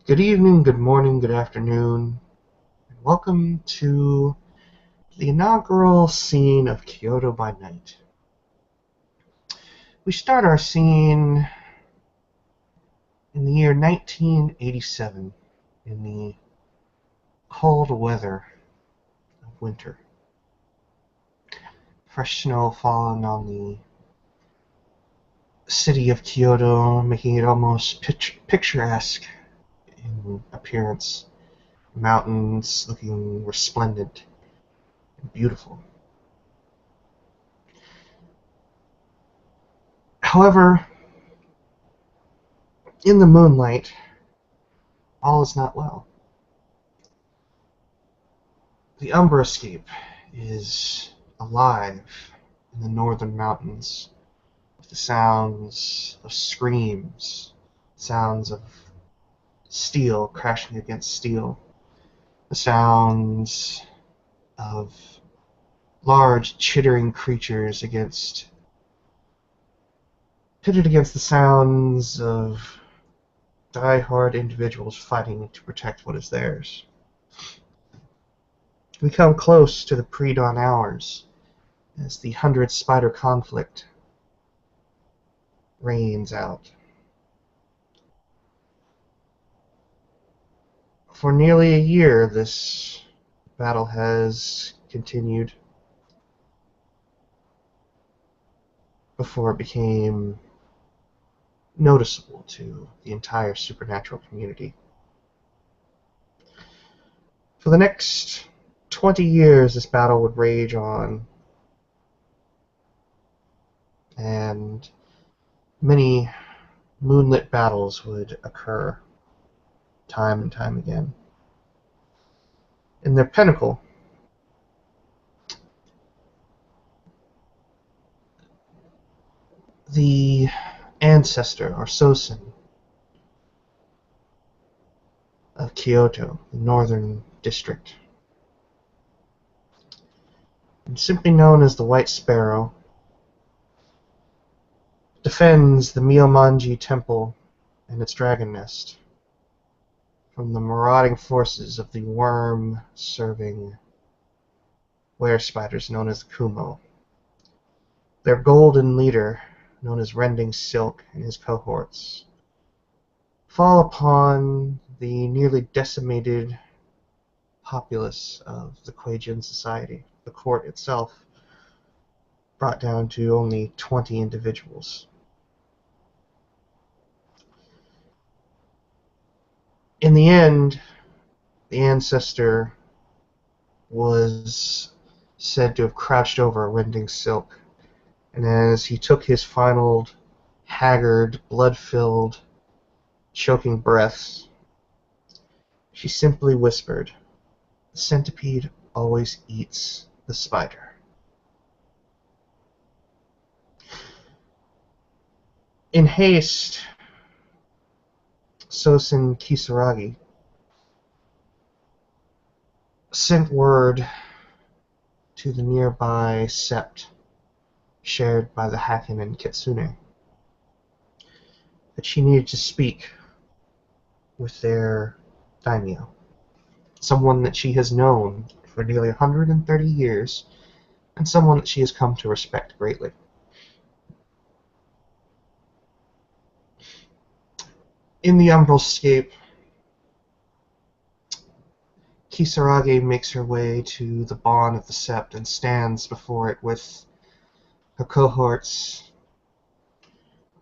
Good evening, good morning, good afternoon, and welcome to the inaugural scene of Kyoto by Night. We start our scene in the year 1987, in the cold weather of winter. Fresh snow falling on the city of Kyoto, making it almost picturesque in appearance. Mountains looking resplendent and beautiful. However, in the moonlight, all is not well. The Umbrascape is alive in the northern mountains with the sounds of screams, sounds of steel crashing against steel, the sounds of large chittering creatures pitted against the sounds of die-hard individuals fighting to protect what is theirs. We come close to the pre-dawn hours as the 100-spider conflict rains out. For nearly a year, this battle has continued before it became noticeable to the entire supernatural community. For the next 20 years, this battle would rage on, and many moonlit battles would occur time and time again. In their pinnacle, the ancestor, or Sosen, of Kyoto, the northern district, and simply known as the White Sparrow, defends the Myomanji Temple and its dragon nest from the marauding forces of the worm-serving were-spiders known as the Kumo. Their golden leader, known as Rending Silk, and his cohorts fall upon the nearly decimated populace of the Kuei-jin society. The court itself brought down to only 20 individuals. In the end, the ancestor was said to have crouched over Rending Silk, and as he took his final haggard, blood-filled, choking breaths, she simply whispered, "The centipede always eats the spider." In haste, Sosen Kisaragi sent word to the nearby sept shared by the Haken and Kitsune that she needed to speak with their daimyo, someone that she has known for nearly 130 years, and someone that she has come to respect greatly. In the Umbrascape, Kisaragi makes her way to the Bon of the Sept and stands before it with her cohorts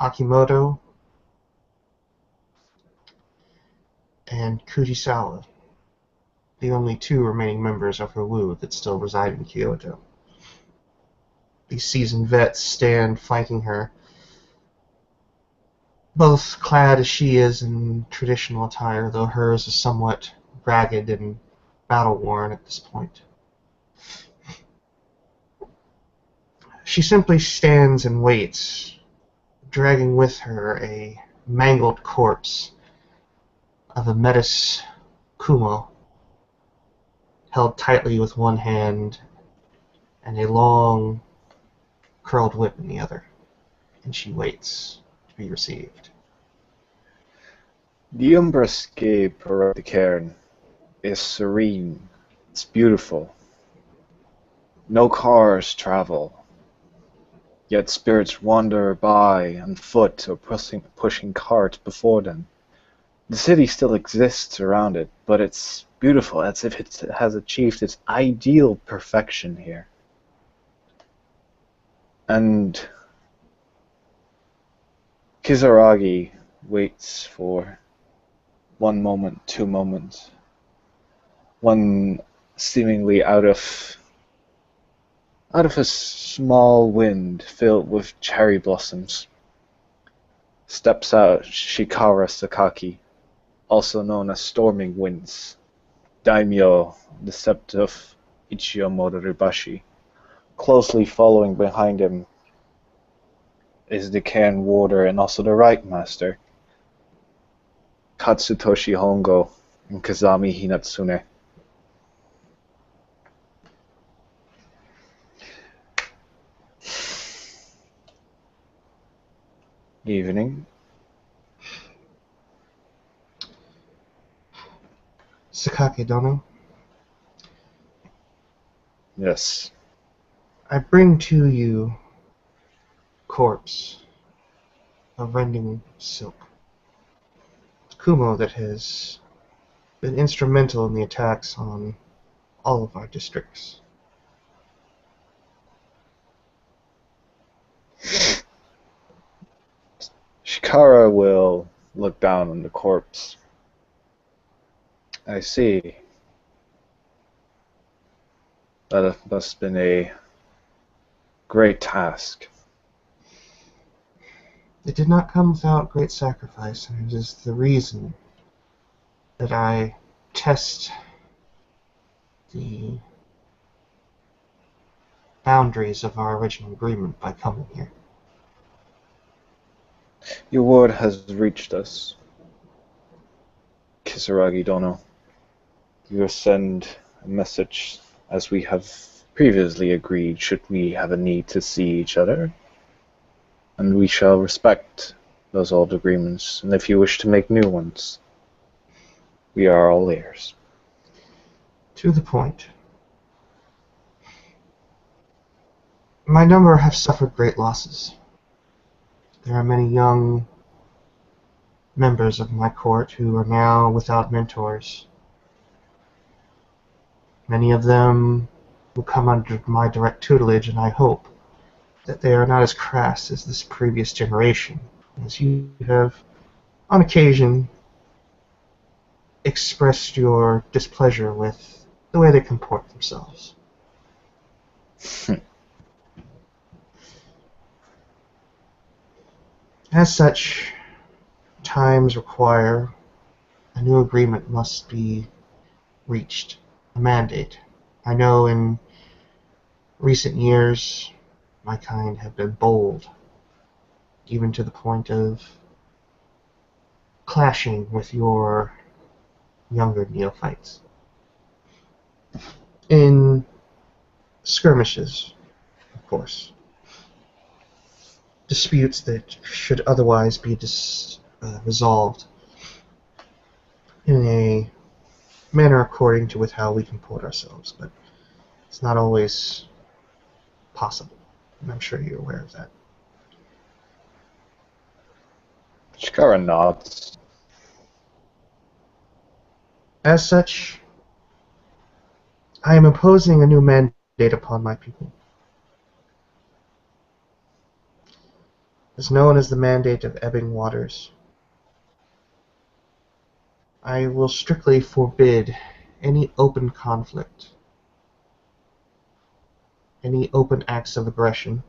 Akimoto and Kujisawa, the only two remaining members of her Wu that still reside in Kyoto. These seasoned vets stand flanking her, both clad as she is in traditional attire, though hers is somewhat ragged and battle-worn at this point. She simply stands and waits, dragging with her a mangled corpse of a Metis Kumo, held tightly with one hand and a long curled whip in the other, and she waits to be received. The Umbrascape around the cairn is serene. It's beautiful. No cars travel, yet spirits wander by on foot or pushing carts before them. The city still exists around it, but it's beautiful, as if it has achieved its ideal perfection here. And Kizaragi waits for 1 moment, 2 moments, one seemingly out of a small wind filled with cherry blossoms. Steps out Shikara Sakaki, also known as Storming Winds, daimyo, the sept of Ichiyo Modoribashi. Closely following behind him is the cairn warder and also the Rite Master, Katsutoshi Hongo and Kazami Hinatsune. Evening. Sakaki Dono, Yes. I bring to you corpse of rending silk. Kumo that has been instrumental in the attacks on all of our districts. Shikara will look down on the corpse. I see. That must have been a great task. It did not come without great sacrifice, and it is the reason that I test the boundaries of our original agreement by coming here. Your word has reached us, Kisaragi Dono. You will send a message as we have previously agreed should we have a need to see each other. And we shall respect those old agreements, and if you wish to make new ones, we are all ears. To the point. My number have suffered great losses. There are many young members of my court who are now without mentors. Many of them will come under my direct tutelage, and I hope that they are not as crass as this previous generation, as you have, on occasion, expressed your displeasure with the way they comport themselves. As such, times require a new agreement must be reached, a mandate. I know in recent years my kind have been bold, even to the point of clashing with your younger neophytes. In skirmishes, of course. Disputes that should otherwise be resolved in a manner according to with how we comport ourselves, but it's not always possible, and I'm sure you're aware of that. Shikara nods. As such, I am imposing a new mandate upon my people. It's known as the Mandate of Ebbing Waters. I will strictly forbid any open conflict, any open acts of aggression,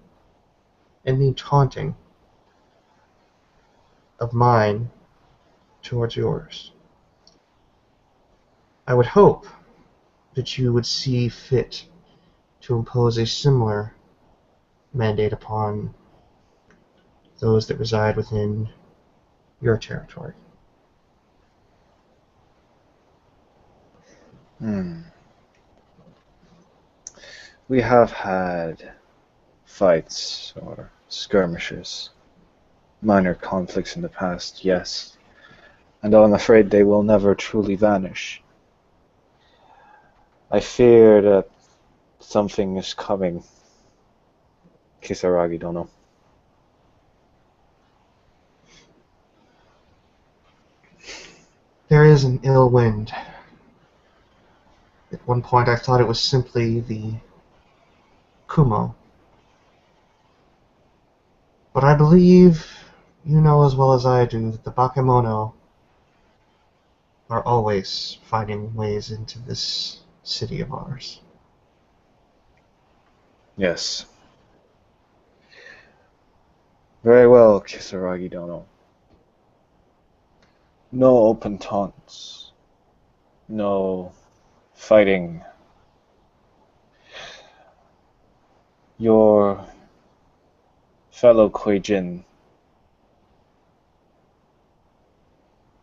any taunting of mine towards yours. I would hope that you would see fit to impose a similar mandate upon those that reside within your territory. We have had fights or skirmishes, minor conflicts in the past, yes. and I'm afraid they will never truly vanish. I fear that something is coming, Kisaragi Dono. There is an ill wind. At one point I thought it was simply the Kumo. But I believe you know as well as I do that the Bakemono are always finding ways into this city of ours. Yes. Very well, Kisaragi Dono. No open taunts. No fighting. Your fellow Kuijin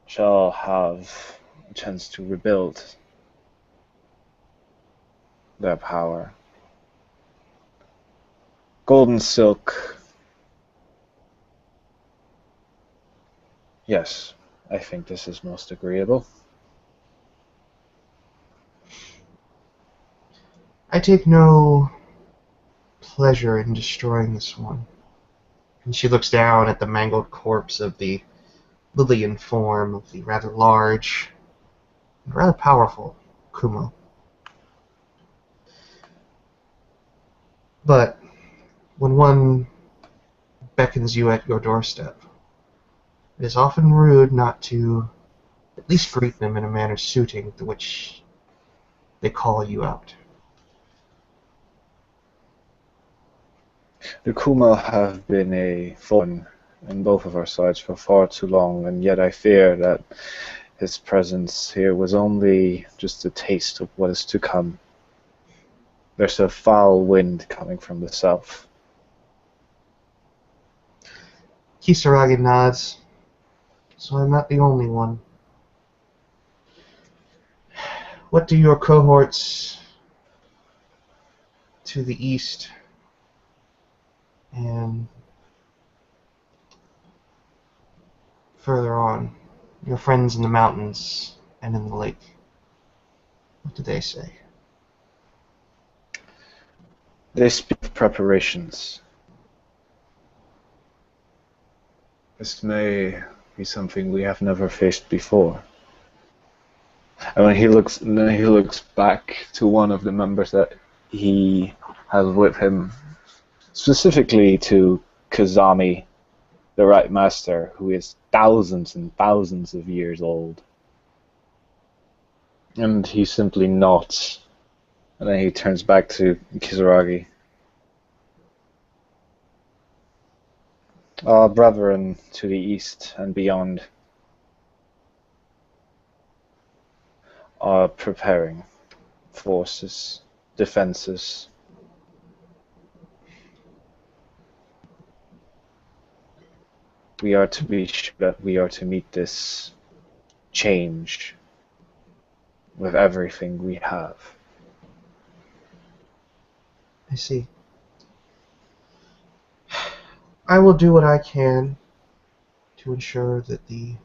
shall have a chance to rebuild their power. Golden Silk. Yes, I think this is most agreeable. I take no pleasure in destroying this one. And she looks down at the mangled corpse of the Lillian form of the rather large and rather powerful Kumo. But when one beckons you at your doorstep, it is often rude not to at least greet them in a manner suiting to which they call you out. The Kumo have been a thorn in both of our sides for far too long, and yet I fear that his presence here was only just a taste of what is to come. There's a foul wind coming from the south. Kisaragi nods, so I'm not the only one. What do your cohorts to the east and further on, your friends in the mountains and in the lake, what do they say? They speak of preparations. This may be something we have never faced before. And when he looks back to one of the members that he has with him, specifically to Kazami, the Right Master, who is thousands and thousands of years old. And he simply nods, and then he turns back to Kisaragi. Our brethren to the east and beyond are preparing forces, defenses. We are to be sure that we are to meet this change with everything we have. I see. I will do what I can to ensure that the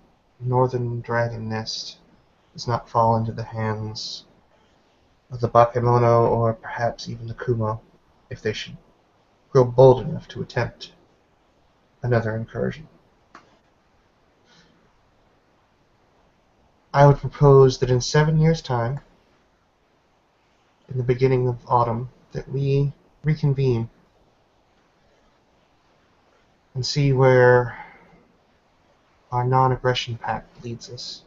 northern dragon nest does not fall into the hands of the Bakemono or perhaps even the Kumo, if they should grow bold enough to attempt another incursion. I would propose that in 7 years' time, in the beginning of autumn, that we reconvene and see where our non-aggression pact leads us.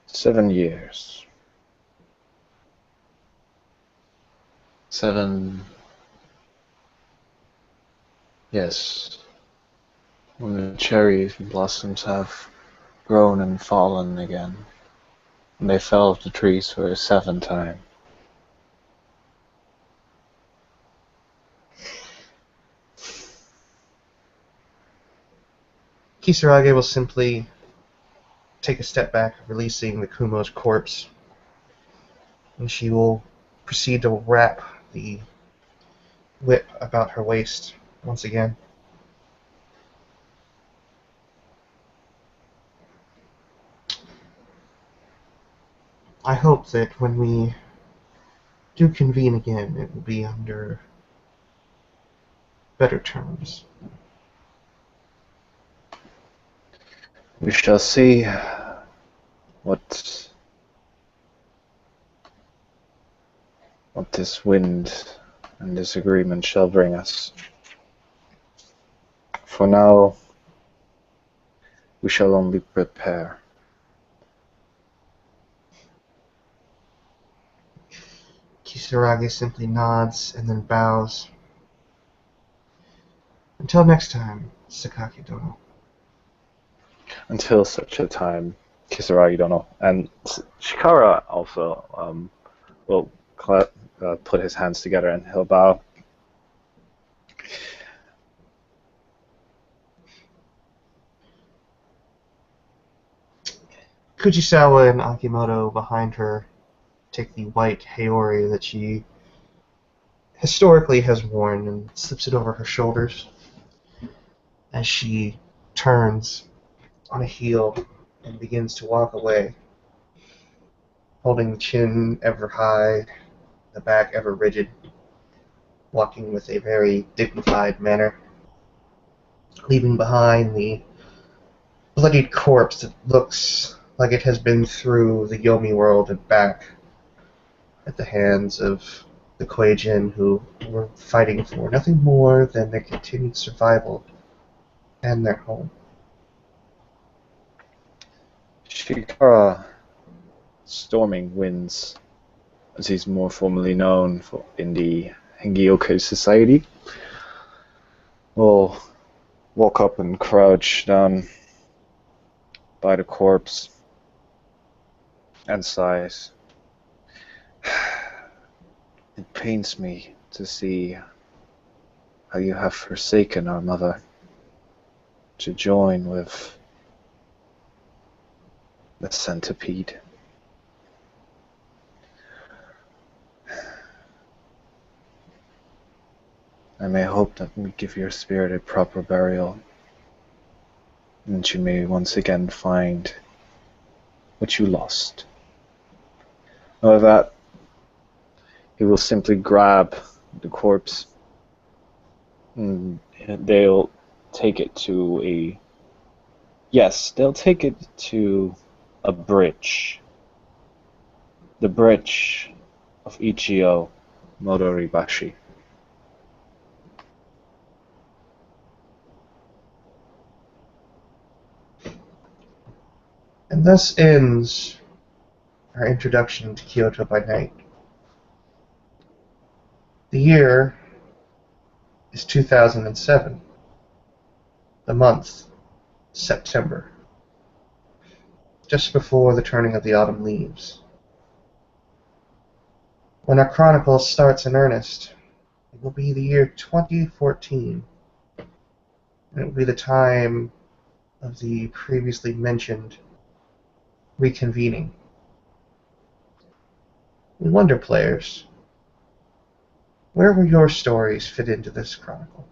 7 years. 7. Yes. When the cherry blossoms have grown and fallen again. And they fell off the trees for a 7th time. Kisarage will simply take a step back, releasing the Kumo's corpse, and she will proceed to wrap the whip about her waist once again. I hope that when we do convene again, it will be under better terms. We shall see what what this wind and this agreement shall bring us. For now, we shall only prepare. Kisaragi simply nods and then bows. Until next time, Sakaki Dono. Until such a time, Kisaragi don't know. And Shikara also will put his hands together and he'll bow. Kujisawa and Akimoto behind her take the white haori that she historically has worn and slips it over her shoulders as she turns on a heel and begins to walk away, holding the chin ever high, the back ever rigid, walking with a very dignified manner, leaving behind the bloodied corpse that looks like it has been through the Yomi world and back at the hands of the Kuei-jin, who were fighting for nothing more than their continued survival and their home. Shikara, Storming Winds, as he's more formally known in the Hengyoku Society, will walk up and crouch down by the corpse and sighs. It pains me to see how you have forsaken our mother to join with the centipede. I may hope that we give your spirit a proper burial, and that you may once again find what you lost. With that, he will simply grab the corpse, and they'll take it to a... Yes, they'll take it to a bridge. The bridge of Ichio Modoribashi. And thus ends our introduction to Kyoto by Night. The year is 2007. The month, September. Just before the turning of the autumn leaves. When our chronicle starts in earnest, it will be the year 2014, and it will be the time of the previously mentioned reconvening. We wonder, players, where will your stories fit into this chronicle?